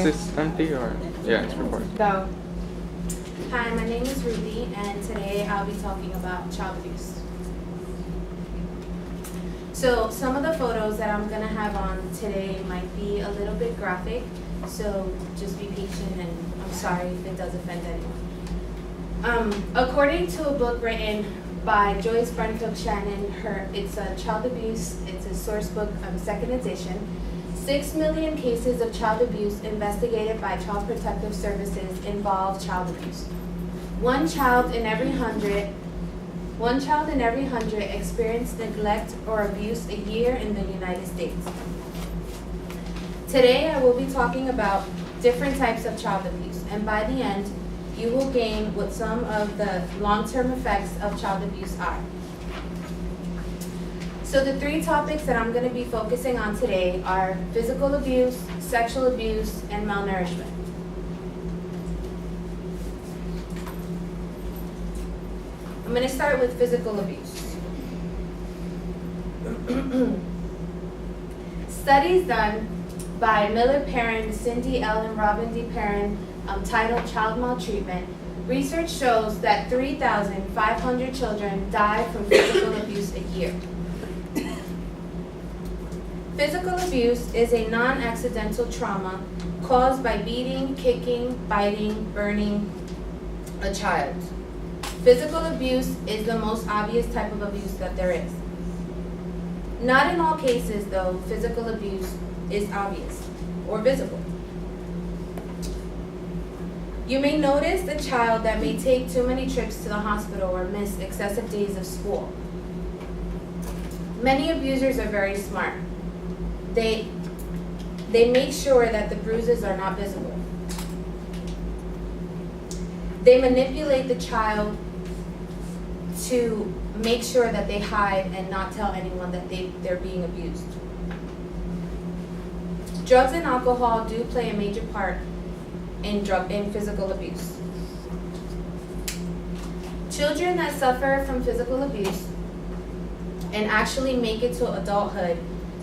this empty or? Yeah, it's recording. Go. Hi, my name is Ruby, and today I'll be talking about child abuse. So some of the photos that I'm gonna have on today might be a little bit graphic, so just be patient, and I'm sorry if it does offend anyone. According to a book written by Joyce Brentfield Shannon, it's a child abuse, it's a source book, second edition. 6 million cases of child abuse investigated by Child Protective Services involve child abuse. One child in every 100 experience neglect or abuse a year in the United States. Today I will be talking about different types of child abuse, and by the end, you will gain what some of the long-term effects of child abuse are. So the 3 topics that I'm going to be focusing on today are physical abuse, sexual abuse, and malnourishment. I'm going to start with physical abuse. Studies done by Miller Perrin, Cindy L. and Robin D. Perrin, titled Child Maltreatment, research shows that 3,500 children die from physical abuse a year. Physical abuse is a non-accidental trauma caused by beating, kicking, biting, burning a child. Physical abuse is the most obvious type of abuse that there is. Not in all cases, though, physical abuse is obvious or visible. You may notice a child that may take too many trips to the hospital or miss excessive days of school. Many abusers are very smart. They make sure that the bruises are not visible. They manipulate the child to make sure that they hide and not tell anyone that they're being abused. Drugs and alcohol do play a major part in physical abuse. Children that suffer from physical abuse and actually make it to adulthood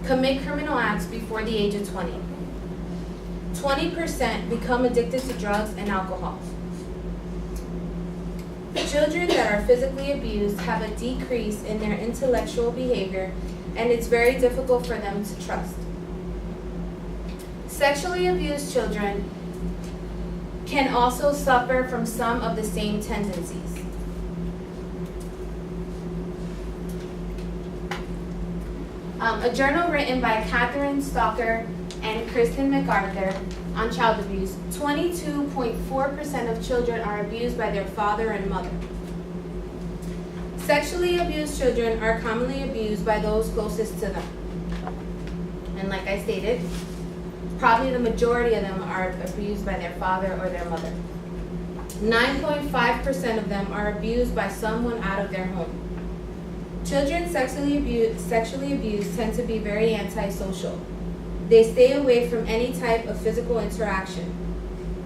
commit criminal acts before the age of 20. 20% become addicted to drugs and alcohol. Children that are physically abused have a decrease in their intellectual behavior, and it's very difficult for them to trust. Sexually abused children can also suffer from some of the same tendencies. A journal written by Catherine Stalker and Kristen MacArthur on child abuse, 22.4% of children are abused by their father and mother. Sexually abused children are commonly abused by those closest to them. And like I stated, probably the majority of them are abused by their father or their mother. 9.5% of them are abused by someone out of their home. Children sexually abused tend to be very antisocial. They stay away from any type of physical interaction.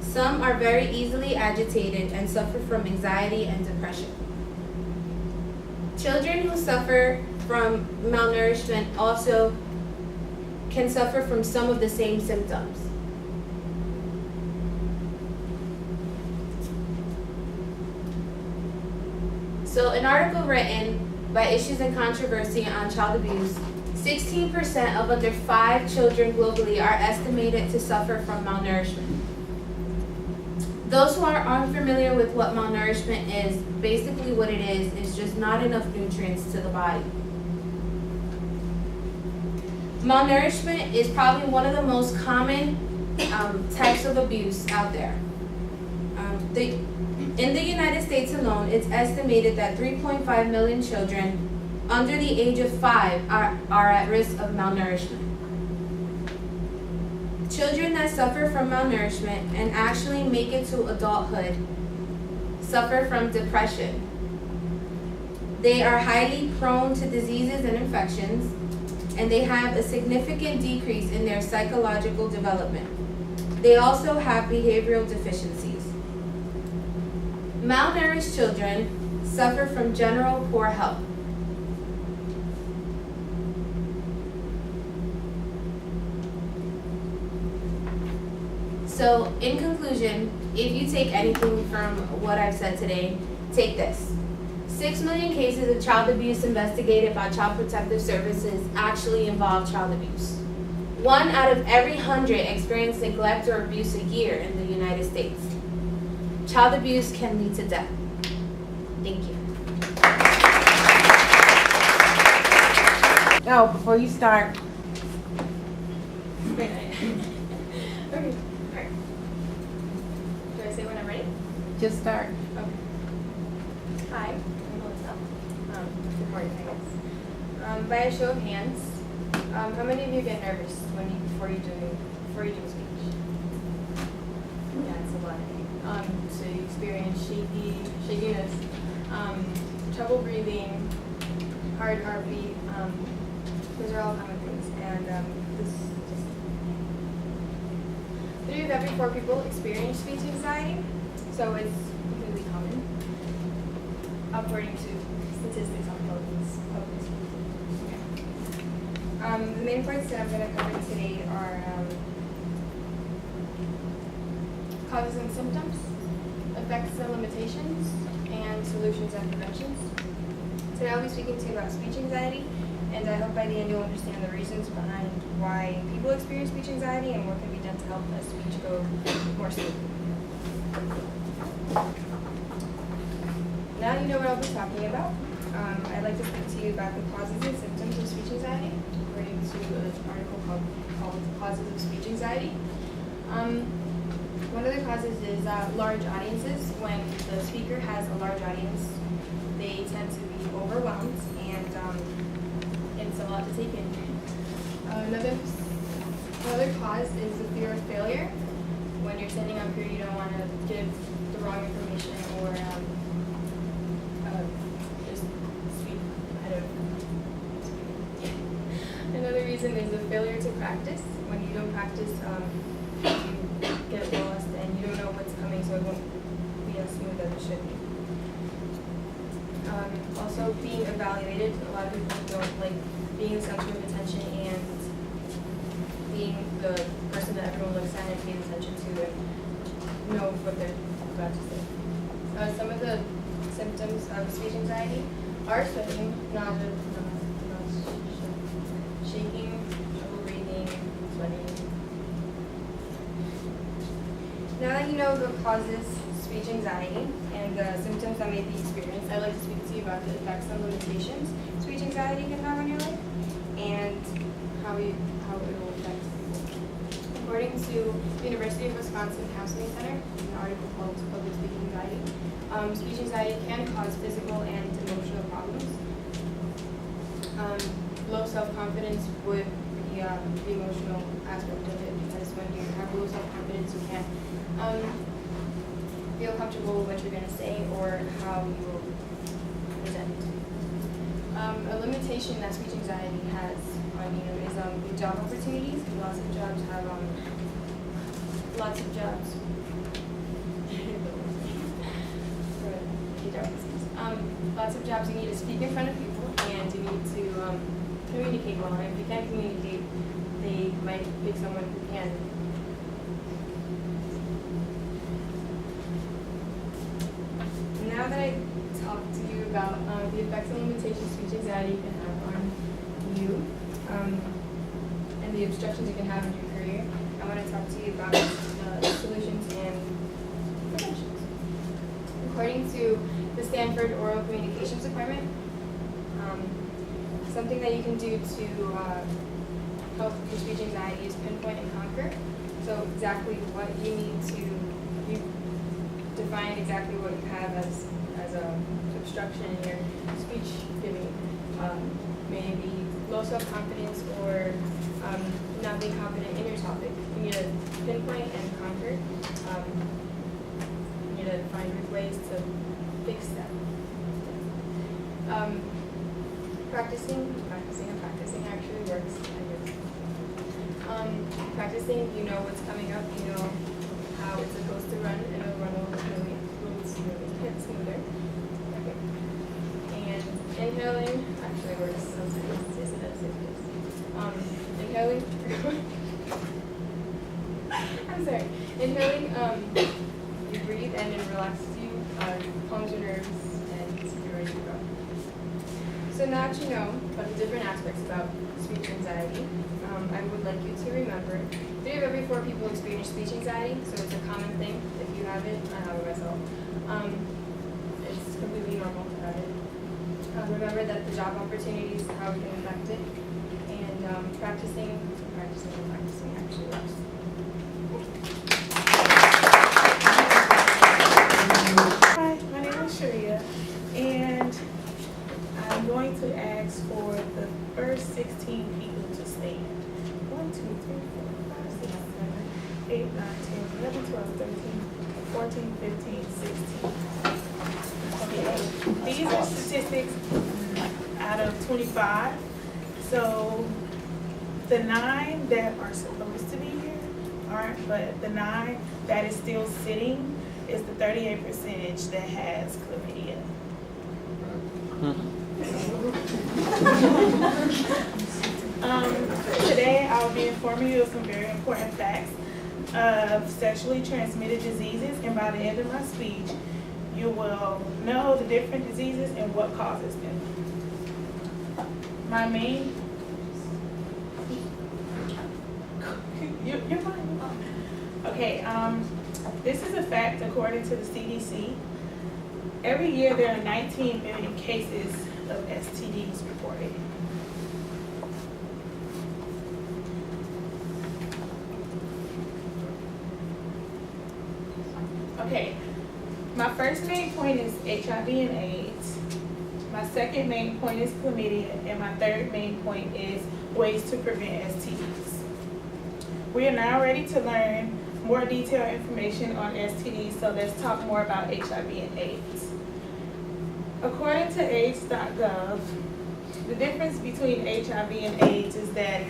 Some are very easily agitated and suffer from anxiety and depression. Children who suffer from malnourishment also can suffer from some of the same symptoms. So an article written by Issues and Controversy on Child Abuse, 16% of under 5 children globally are estimated to suffer from malnourishment. Those who are unfamiliar with what malnourishment is, basically what it is just not enough nutrients to the body. Malnourishment is probably one of the most common types of abuse out there. In the United States alone, it's estimated that 3.5 million children under the age of 5 are at risk of malnourishment. Children that suffer from malnourishment and actually make it to adulthood suffer from depression. They are highly prone to diseases and infections, and they have a significant decrease in their psychological development. They also have behavioral deficiencies. Malnourished children suffer from general poor health. So in conclusion, if you take anything from what I've said today, take this. 6 million cases of child abuse investigated by Child Protective Services actually involve child abuse. 1 out of every 100 experience neglect or abuse a year in the United States. Child abuse can lead to death. Thank you. Oh, before you start, Okay. Alright. Do I say when I'm ready? just start. Okay. Hi, I'm Melissa. Good morning, I guess. By a show of hands, how many of you get nervous before you do a speech? Yeah, it's a lot. So you experience shakiness, trouble breathing, hard heartbeat. Those are all common things, and this just 3 of every 4 people experience speech anxiety, so it's completely common, according to statistics on public speaking. Okay. The main points that I'm going to cover today are causes and symptoms, effects and limitations, and solutions and preventions. Today I'll be speaking to you about speech anxiety, and I hope by the end you'll understand the reasons behind why people experience speech anxiety and what can be done to help a speech go more smoothly. Now you know what I'll be talking about. I'd like to speak to you about the causes and symptoms of speech anxiety, according to an article called Causes of Speech Anxiety. One of the causes is large audiences. When the speaker has a large audience, they tend to be overwhelmed, and it's a lot to take in. Another cause is the fear of failure. When you're standing up here, you don't want to give the wrong information or just speak ahead of. Another reason is the failure to practice. When you don't practice, you get lost and you don't know what's coming, so it won't be as smooth as it should be. Also, being evaluated. A lot of people don't like being the center of attention and being the person that everyone looks at and pays attention to and know what they're about to say. Some of the symptoms of speech anxiety are sweating, nausea, shaking, trouble breathing, sweating. Now that you know what causes speech anxiety and the symptoms that may be experienced, I'd like to speak to you about the effects and limitations speech anxiety can have on your life and how it will affect people. According to the University of Wisconsin Counseling Center, an article called Public Speaking Anxiety, speech anxiety can cause physical and emotional problems. Low self-confidence would be the emotional aspect of it, because when you have low self-confidence, you can't feel comfortable with what you're going to say or how you will present. A limitation that speech anxiety has on you is the job opportunities. Lots of jobs have lots of jobs. Lots of jobs you need to speak in front of people and you need to communicate well. And if you can't communicate, they might pick someone who can. Now that I talked to you about the effects and limitations speech anxiety can have on you and the obstructions it can have in your career, I want to talk to you about solutions and preventions. According to the Stanford Oral Communications Department, something that you can do to help with speech anxiety is pinpoint and conquer. So exactly what you need to define exactly what you have as a obstruction in your speech giving. Maybe low self-confidence or not being confident in your topic. You need to pinpoint and conquer. You need to find good ways to fix that. Practicing actually works. Practicing, you know what's coming up, you know how it's supposed to run, and it'll run a little smoother. Okay. And inhaling actually works sometimes, isn't it? Inhaling. I'm sorry. Inhaling, you breathe and it relaxes you, calms your nerves, and you're ready to go. So now that you know about the different aspects about speech anxiety, I would like you to remember 3 of every 4 people experience speech anxiety, so it's a common thing. If you have it, I have it myself. It's completely normal to have it. Remember that the job opportunities, how we can affect it, and practicing actually works. Hi, my name is Sharia, and I'm going to ask for the first 16 people to stand. 1, 2, 3, 4, 5, 6, 7, 8, 9, 10, 11, 12, 13, 14, 15, 16. Okay, these are statistics out of 25. So the 9 that are supposed to be here aren't, but the 9 that is still sitting is the 38% that has chlamydia. Today I'll be informing you of some very important facts of sexually transmitted diseases, and by the end of my speech, you will know the different diseases and what causes them. My main, you're fine. Okay, this is a fact according to the CDC. Every year there are 19 million cases of STDs reported. Okay, my first main point is HIV and AIDS. My second main point is chlamydia, and my third main point is ways to prevent STDs. We are now ready to learn more detailed information on STDs, so let's talk more about HIV and AIDS. According to AIDS.gov, the difference between HIV and AIDS is that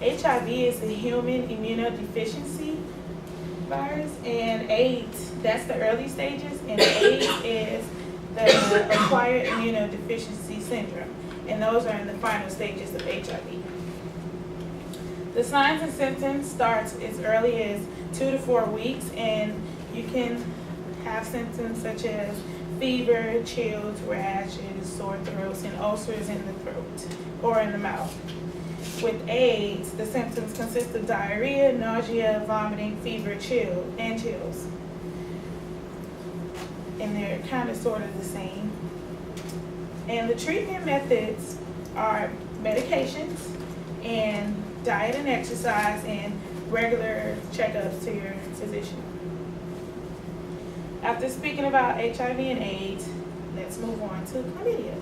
HIV is the human immunodeficiency virus, and AIDS, that's the early stages, and AIDS is the acquired immunodeficiency syndrome, and those are in the final stages of HIV. The signs and symptoms start as early as 2 to 4 weeks, and you can have symptoms such as fever, chills, rashes, sore throats, and ulcers in the throat or in the mouth. With AIDS, the symptoms consist of diarrhea, nausea, vomiting, fever, chills. And they're kind of sort of the same. And the treatment methods are medications and diet and exercise and regular checkups to your physician. After speaking about HIV and AIDS, let's move on to chlamydia.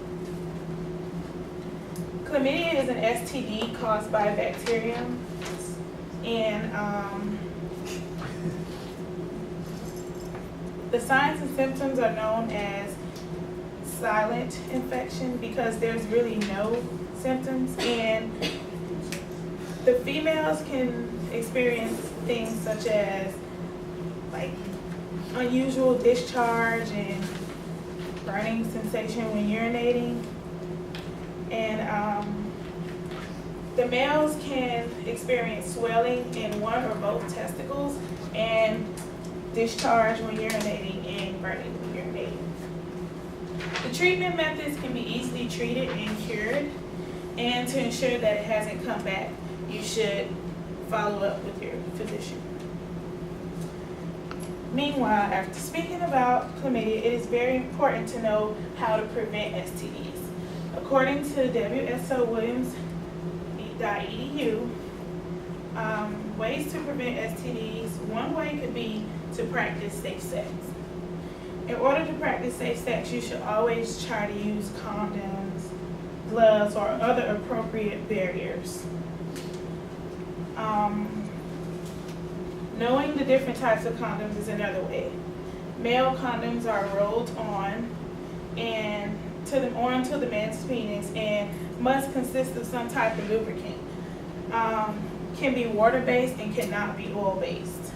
Chlamydia is an STD caused by a bacterium, and the signs and symptoms are known as silent infection because there's really no symptoms, and the females can experience things such as like unusual discharge and burning sensation when urinating, and the males can experience swelling in one or both testicles and discharge when urinating and burning when urinating. The treatment methods can be easily treated and cured, and to ensure that it hasn't come back, you should follow up with your physician. Meanwhile, after speaking about chlamydia, it is very important to know how to prevent STDs. According to WSOWilliams.edu, ways to prevent STDs, one way could be to practice safe sex. In order to practice safe sex, you should always try to use condoms, gloves, or other appropriate barriers. Knowing the different types of condoms is another way. Male condoms are rolled on and onto the man's penis and must consist of some type of lubricant. Can be water-based and cannot be oil-based.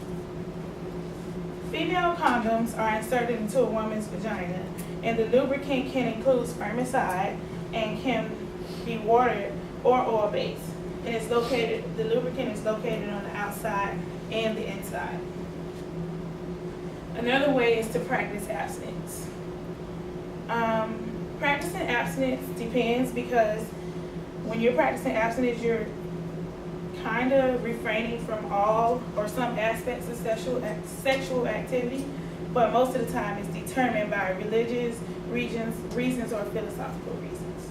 Female condoms are inserted into a woman's vagina, and the lubricant can include spermicide and can be water or oil-based. And the lubricant is located on the outside and the inside. Another way is to practice abstinence. Practicing abstinence depends because when you're practicing abstinence, you're kind of refraining from all or some aspects of sexual activity, but most of the time it's determined by religious reasons or philosophical reasons.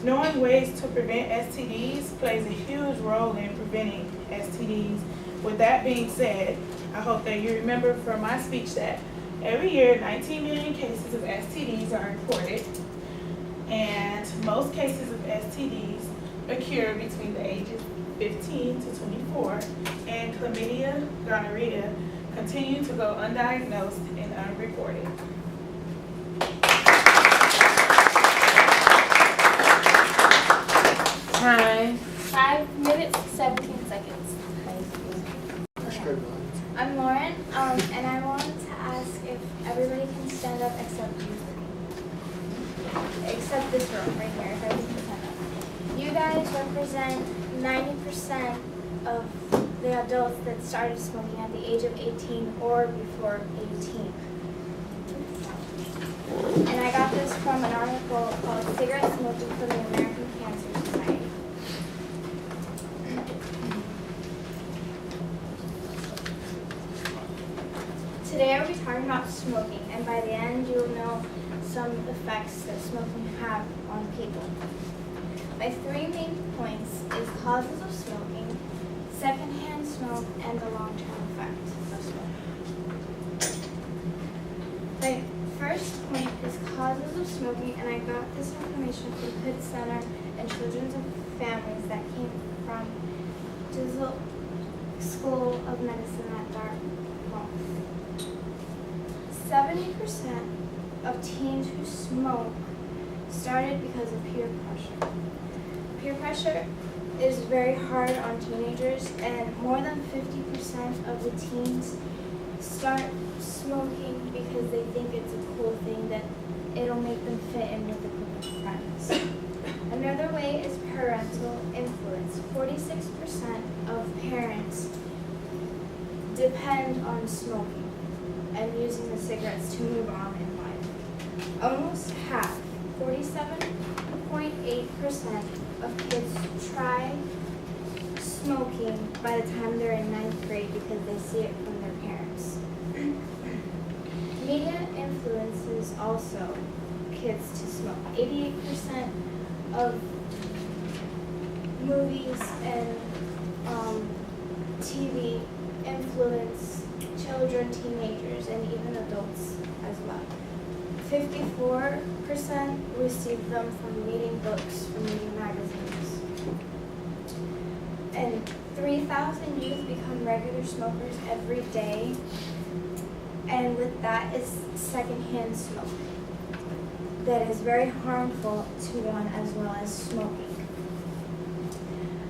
Knowing ways to prevent STDs plays a huge role in preventing STDs. With that being said, I hope that you remember from my speech that every year 19 million cases of STDs are reported, and most cases of STDs occur between the ages 15 to 24, and chlamydia, gonorrhea continue to go undiagnosed and unreported. Time. 5 minutes, 17 seconds. I'm Lauren, and I wanted to ask if everybody can stand up except you three. Except this room right here, if everybody can stand up. You guys represent 90% of the adults that started smoking at the age of 18 or before 18. And I got this from an article called Cigarette Smoking from the American Cancer Society. Today I will be talking about smoking, and by the end you will know some effects that smoking have on people. My 3 main points is causes of smoking, secondhand smoke, and the long-term effect of smoking. My first point is causes of smoking, and I got this information from Hood Center and Children's Families that came from Dizzle School of Medicine at Dartmouth. 70% of teens who smoke started because of peer pressure. Peer pressure is very hard on teenagers, and more than 50% of the teens start smoking because they think it's a cool thing that it'll make them fit in with a group of friends. Another way is parental influence. 46% of parents depend on smoking and using the cigarettes to move on in life. Almost half, 47.8% of kids try smoking by the time they're in 9th grade because they see it from their parents. Media influences also kids to smoke. 88% of movies and TV influence children, teenagers, and even adults as well. 54% receive them from reading books, from reading magazines. And 3,000 youth become regular smokers every day, and with that is secondhand smoke that is very harmful to one as well as smoking.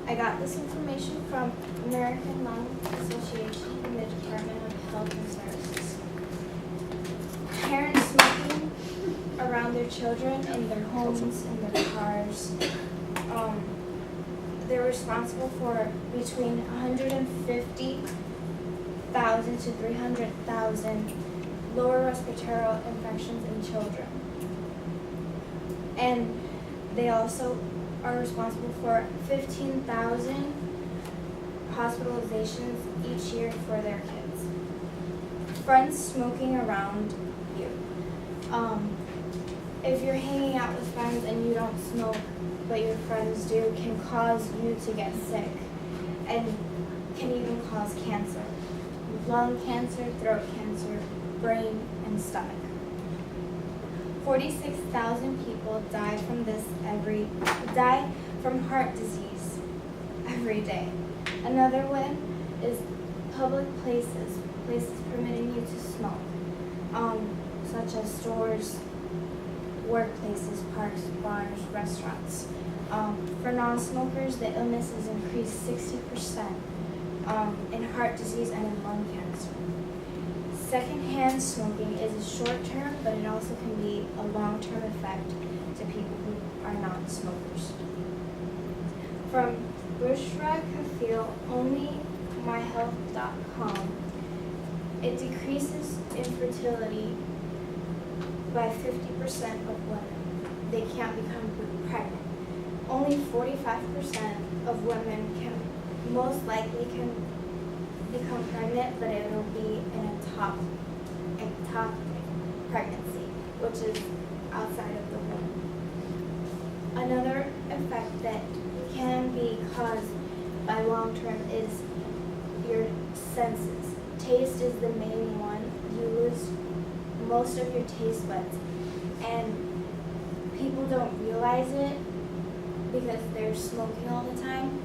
I got this information from American Lung Association in the Department of Health and Services. Parents smoking around their children in their homes, in their cars, they're responsible for between 150,000 to 300,000 lower respiratory infections in children. And they also are responsible for 15,000 hospitalizations each year for their kids. Friends smoking around you. If you're hanging out with friends and you don't smoke, but your friends do, can cause you to get sick and can even cause cancer. Lung cancer, throat cancer, brain, and stomach. 46,000 people die from heart disease every day. Another one is public places permitting you to smoke, such as stores, workplaces, parks, bars, restaurants. For non-smokers, the illness is increased 60% in heart disease and in lung cancer. Secondhand smoking is a short-term, but it also can be a long-term effect to people who are non-smokers. From Bushra Kafil, only myhealth.com, It decreases infertility by 50% of women. They can't become pregnant. Only 45% of women most likely can become pregnant, but it will be in a top pregnancy, which is outside of the womb. Another effect that can be caused by long term is your senses. Taste is the main one. You lose most of your taste buds, and people don't realize it because they're smoking all the time,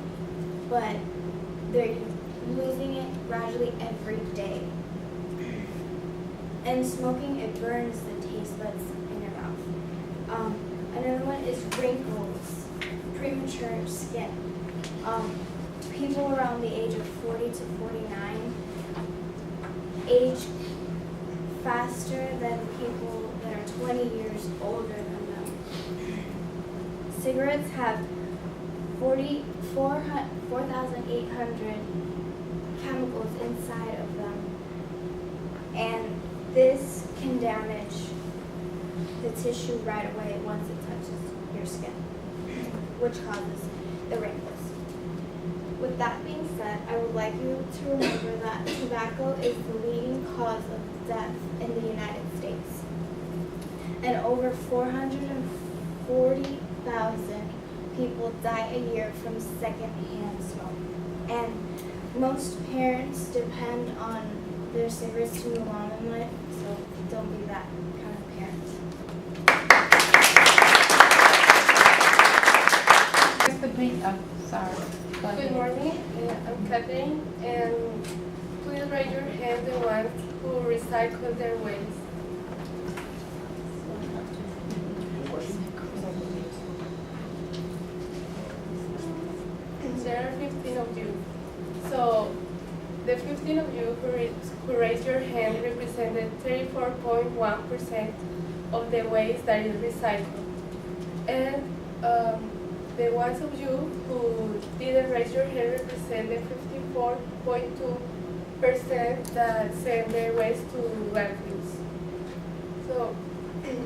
but they're losing it gradually every day. And smoking, it burns the taste buds in your mouth. Another one is wrinkles, premature skin. People around the age of 40 to 49 age faster than people that are 20 years older than them. Cigarettes have 4,800 chemicals inside of them, and this can damage the tissue right away once it touches your skin, which causes the wrinkles. With that being said, I would like you to remember that tobacco is the leading cause of death in the United States. And over 440,000 people die a year from secondhand smoke. And most parents depend on their cigarettes to move on in life, so don't be that kind of parent. Sorry. Good morning, I'm Catherine, and please raise your hand the ones who recycle their waste. There are 15 of you. So the 15 of you who raised your hand represented 34.1% of the waste that is recycled. And the ones of you who didn't raise your hand represented 54.2% that send their waste to landfills. So,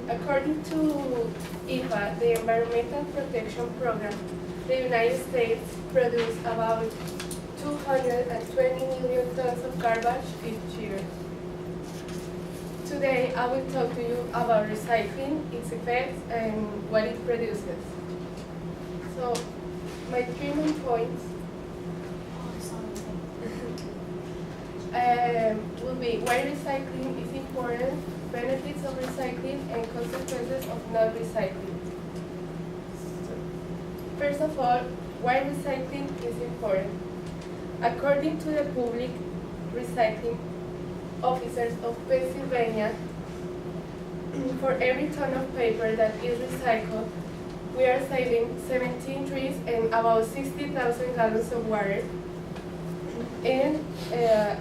according to EPA, the Environmental Protection Program, the United States produces about 220 million tons of garbage each year. Today, I will talk to you about recycling, its effects, and what it produces. So, my 3 main points will be why recycling is important, benefits of recycling, and consequences of not recycling. So, first of all, why recycling is important. According to the Public Recycling Officers of Pennsylvania, for every ton of paper that is recycled, we are saving 17 trees and about 60,000 gallons of water. And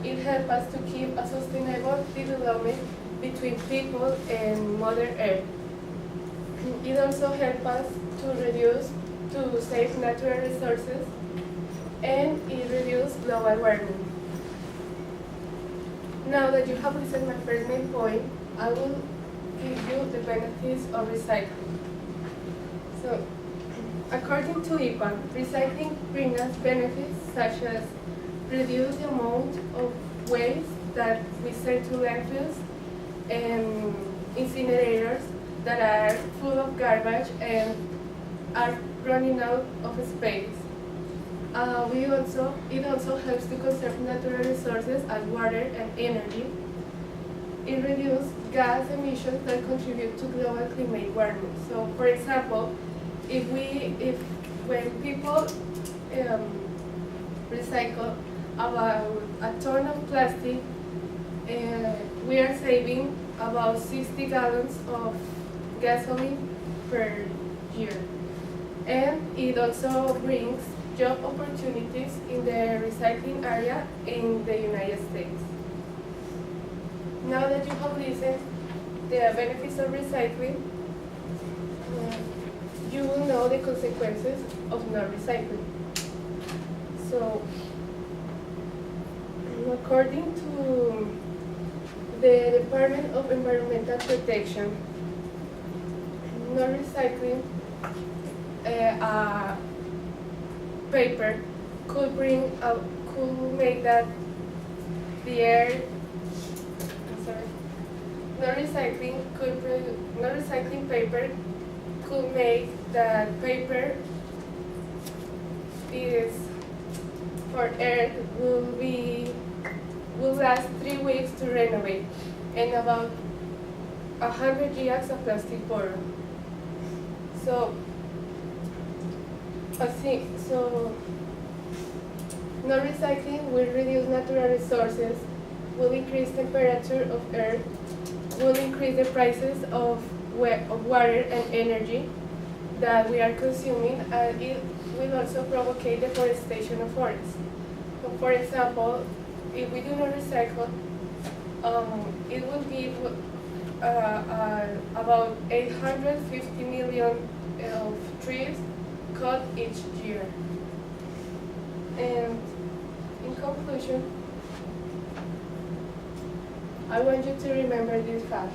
it helps us to keep a sustainable development between people and Mother Earth. It also helps us to save natural resources, and it reduces global warming. Now that you have listened to my first main point, I will give you the benefits of recycling. So, according to EPA, recycling brings us benefits such as reduce the amount of waste that we send to landfills and incinerators that are full of garbage and are running out of space. It also helps to conserve natural resources as water and energy. It reduces gas emissions that contribute to global climate warming. So, for example, when people recycle about a ton of plastic, we are saving about 60 gallons of gasoline per year. And it also brings job opportunities in the recycling area in the United States. Now that you have listened to the benefits of recycling, you will know the consequences of not recycling. So, according to the Department of Environmental Protection, non-recycling paper could make that the air. I'm sorry. Non-recycling paper could make that paper is for air will last 3 weeks to renovate, and about 100 gigs of plastic bottle. So non-recycling will reduce natural resources, will increase temperature of earth, will increase the prices of water and energy that we are consuming, and it will also provoke deforestation of forests. So for example, if we do not recycle, it will give about 850 million of trees cut each year. And in conclusion, I want you to remember these facts.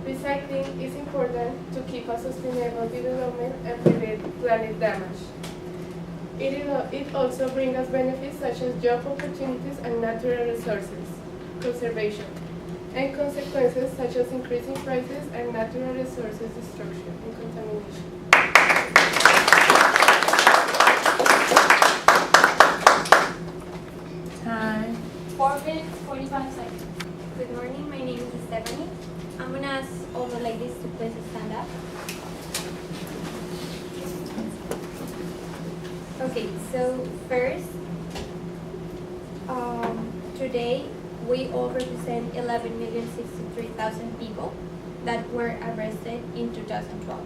Recycling is important to keep a sustainable development and prevent planet damage. It also brings us benefits such as job opportunities and natural resources conservation, and consequences such as increasing prices and natural resources destruction and contamination. Time. 4 minutes, 45 seconds. Good morning, my name is Stephanie. I'm gonna ask all the ladies to please stand up. Okay, so first, today we all represent 11,063,000 people that were arrested in 2012.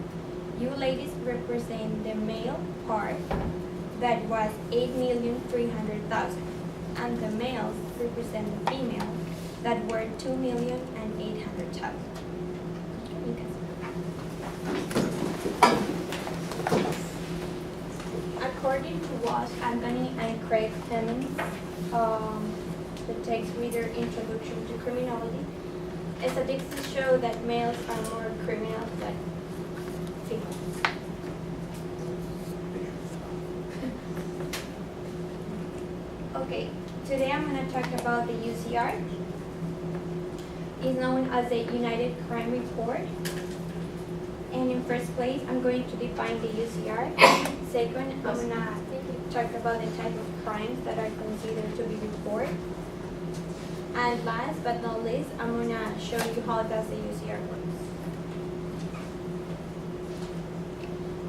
You ladies represent the male part that was 8,300,000, and the males represent the female that were 2,800,000. According to Walsh, Anthony, and Craig Clemens, the text reader Introduction to Criminology, statistics show that males are more criminals than females. Okay, today I'm going to talk about the UCR. It's known as the United Crime Report. And in first place, I'm going to define the UCR. Second, I'm going to talk about the type of crimes that are considered to be reported. And last but not least, I'm going to show you how does the UCR works.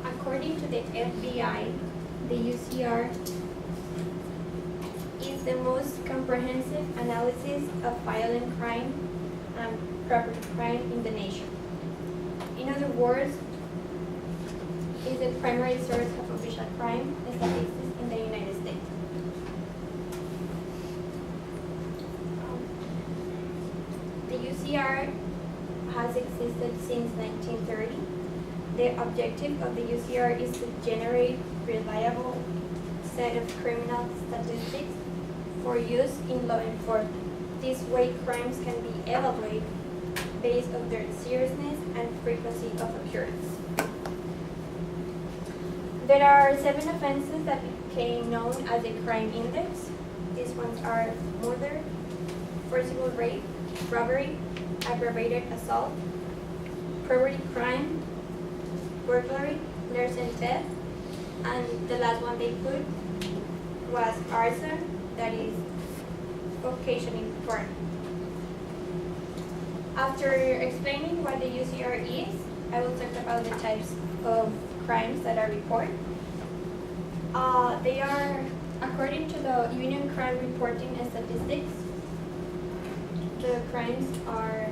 According to the FBI, the UCR is the most comprehensive analysis of violent crime and property crime in the nation. In other words, is the primary source of official crime statistics in the United States. The UCR has existed since 1930. The objective of the UCR is to generate reliable set of criminal statistics for use in law enforcement. This way, crimes can be evaluated based on their seriousness and frequency of occurrence. There are 7 offenses that became known as a crime index. These ones are murder, forcible rape, robbery, aggravated assault, property crime, burglary, larceny, theft, and the last one they put was arson, that is occasioning burn. After explaining what the UCR is, I will talk about the types of crimes that are reported. They are, according to the Union Crime Reporting and Statistics, the crimes are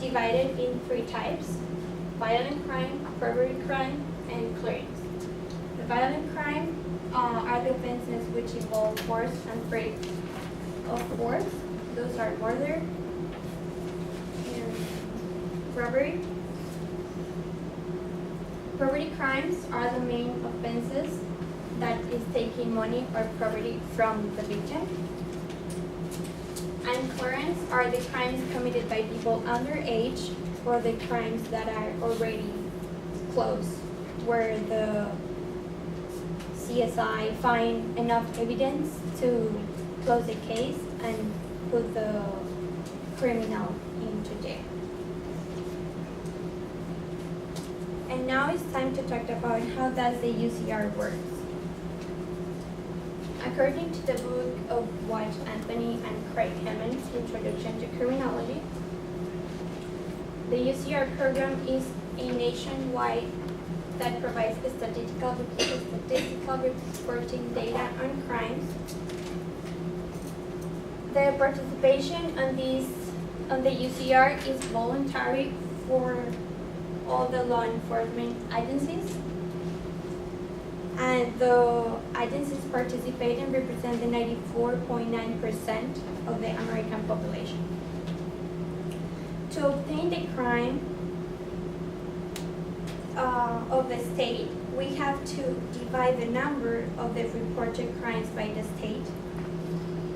divided in 3 types: violent crime, property crime, and clearance. The violent crime are the offenses which involve force and threat of force. Those are murder and robbery. Property crimes are the main offenses that is taking money or property from the victim. And and clearance are the crimes committed by people underage or the crimes that are already closed, where the CSI find enough evidence to close the case and put the criminal into jail. And now it's time to talk about how does the UCR works. According to the book of Watch Anthony and Craig Hammond's Introduction to Criminology, the UCR program is a nationwide that provides statistical reporting data on crimes. The participation on the UCR is voluntary for all the law enforcement agencies, and the agencies participate and represent the 94.9% of the American population. To obtain the crime of the state, we have to divide the number of the reported crimes by the state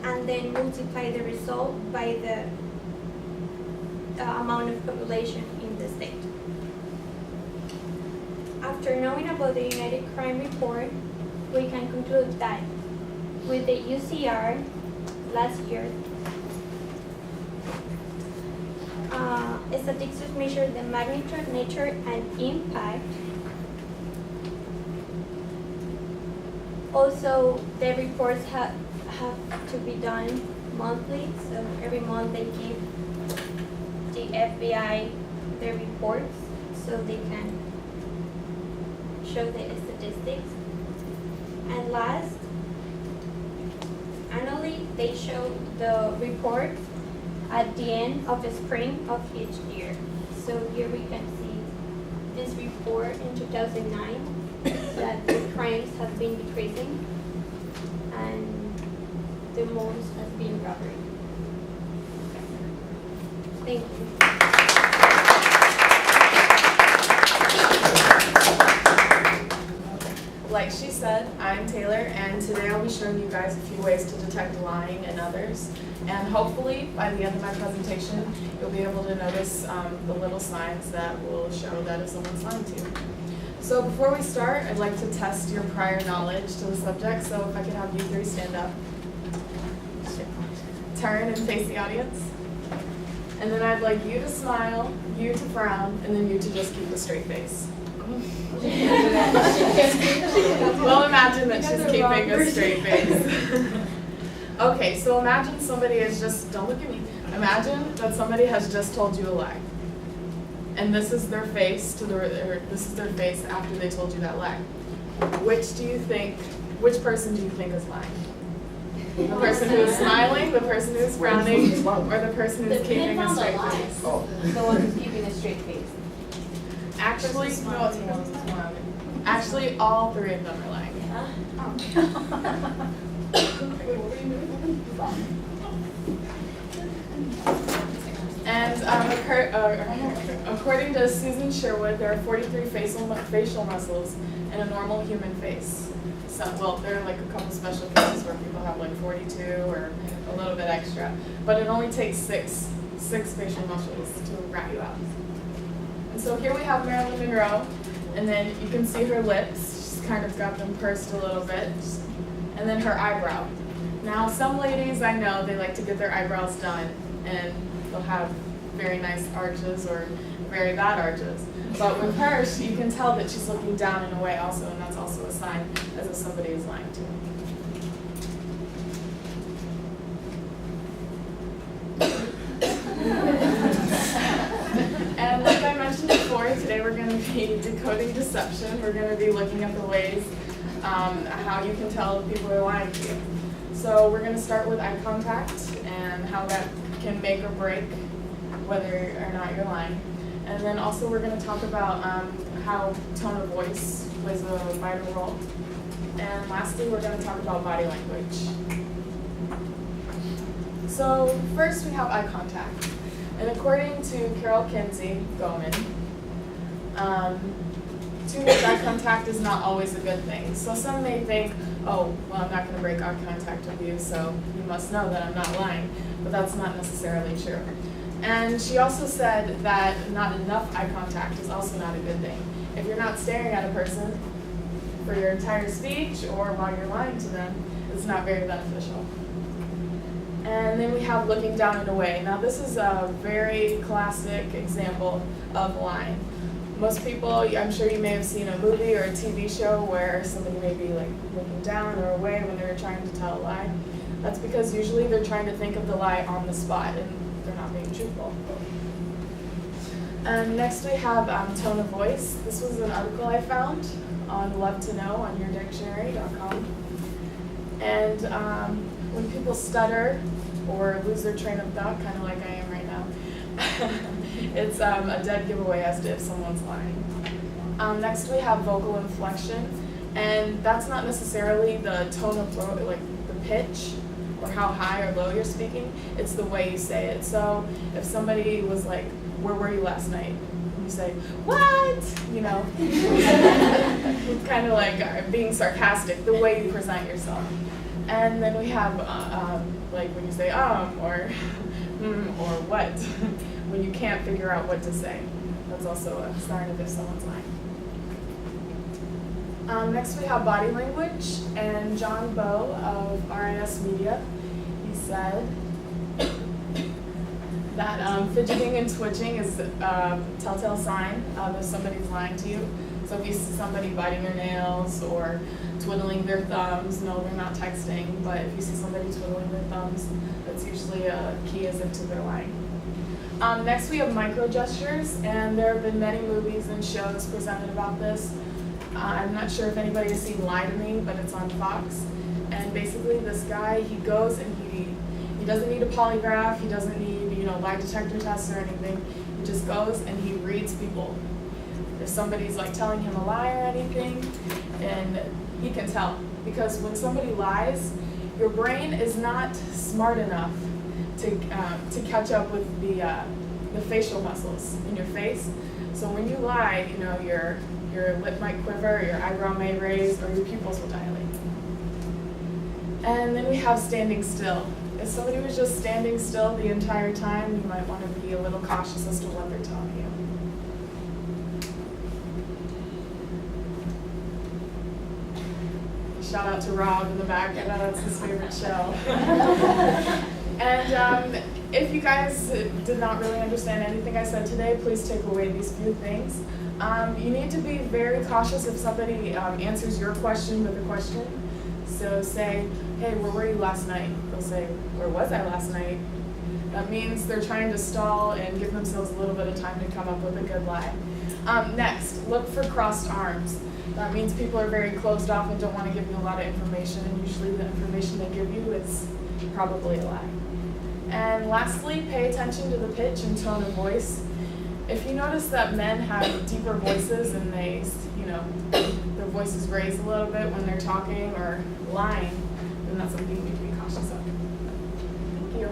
and then multiply the result by the amount of population in the state. After knowing about the United Crime Report, we can conclude that with the UCR last year, statistics measure the magnitude, nature, and impact. Also, the reports have to be done monthly, so every month they give the FBI the reports so they can show the statistics. And last, annually they show the report at the end of the spring of each year. So here we can see this report in 2009 that the crimes have been decreasing and the most has been robbery. Thank you. Like she said, I'm Taylor, and today I'll be showing you guys a few ways to detect lying in others. And hopefully, by the end of my presentation, you'll be able to notice the little signs that will show that if someone's lying to you. So before we start, I'd like to test your prior knowledge to the subject. So if I could have you three stand up, turn and face the audience. And then I'd like you to smile, you to frown, and then you to just keep a straight face. Well, imagine that she's keeping a straight face. Okay, so imagine somebody has just, don't look at me, imagine that somebody has just told you a lie. And this is their face this is their face after they told you that lie. Which person do you think is lying? The person who is smiling, the person who is frowning, or the person who is keeping a straight face? The one who's keeping a straight face. Actually, no, actually, all three of them are lying. And according to Susan Sherwood, there are 43 facial muscles in a normal human face. So, well, there are like a couple special cases where people have like 42 or a little bit extra, but it only takes six facial muscles to rat you out. And so here we have Marilyn Monroe, and then you can see her lips. She's kind of got them pursed a little bit, and then her eyebrow. Now, some ladies I know, they like to get their eyebrows done, and they'll have very nice arches or very bad arches. But with her, you can tell that she's looking down in a way also, and that's also a sign as if somebody is lying to you. And like I mentioned before, today we're going to be decoding deception. We're going to be looking at the ways how you can tell if people are lying to you. So we're going to start with eye contact and how that can make or break whether or not you're lying. And then also we're going to talk about how tone of voice plays a vital role. And lastly, we're going to talk about body language. So first we have eye contact. And according to Carol Kinsey Goman, too much eye contact is not always a good thing. So some may think, oh, well, I'm not going to break eye contact with you, so you must know that I'm not lying. but that's not necessarily true. And she also said that not enough eye contact is also not a good thing. If you're not staring at a person for your entire speech or while you're lying to them, it's not very beneficial. And then we have looking down and away. Now this is a very classic example of lying. Most people, I'm sure you may have seen a movie or a TV show where somebody may be like looking down or away when they're trying to tell a lie. That's because usually they're trying to think of the lie on the spot and they're not being truthful. And next we have tone of voice. This was an article I found on Love to Know on yourdictionary.com. And when people stutter or lose their train of thought, kind of like I am right now, it's a dead giveaway as to if someone's lying. Next we have vocal inflection, and that's not necessarily the tone of voice, like the pitch, or how high or low you're speaking, it's the way you say it. So if somebody was like, "Where were you last night?" and you say, "What?" You know, it's kind of like being sarcastic, the way you present yourself. And then we have like when you say or or what, when you can't figure out what to say. That's also a sign of if someone's lying. Next we have body language, and John Bowe of RIS Media, he said that fidgeting and twitching is a telltale sign of if somebody's lying to you. So if you see somebody biting their nails or twiddling their thumbs, no, they're not texting, but if you see somebody twiddling their thumbs, that's usually a key as if to their lying. Next we have micro gestures, and there have been many movies and shows presented about this. I'm not sure if anybody has seen Lie to Me, but it's on Fox. And basically this guy, he goes and he doesn't need a polygraph, he doesn't need, lie detector tests or anything. He just goes and he reads people. If somebody's like telling him a lie or anything, and he can tell. Because when somebody lies, your brain is not smart enough to catch up with the facial muscles in your face. So when you lie, your lip might quiver, your eyebrow may raise, or your pupils will dilate. And then we have standing still. If somebody was just standing still the entire time, you might want to be a little cautious as to what they're telling you. Shout out to Rob in the back, I know that's his favorite show. And if you guys did not really understand anything I said today, please take away these few things. You need to be very cautious if somebody answers your question with a question. So say, "Hey, where were you last night?" They'll say, "Where was I last night?" That means they're trying to stall and give themselves a little bit of time to come up with a good lie. Next, look for crossed arms. That means people are very closed off and don't want to give you a lot of information, and usually the information they give you is probably a lie. And lastly, pay attention to the pitch and tone of voice. If you notice that men have deeper voices and they, their voices raise a little bit when they're talking or lying, then that's something you need to be cautious of. Thank you.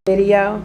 Video.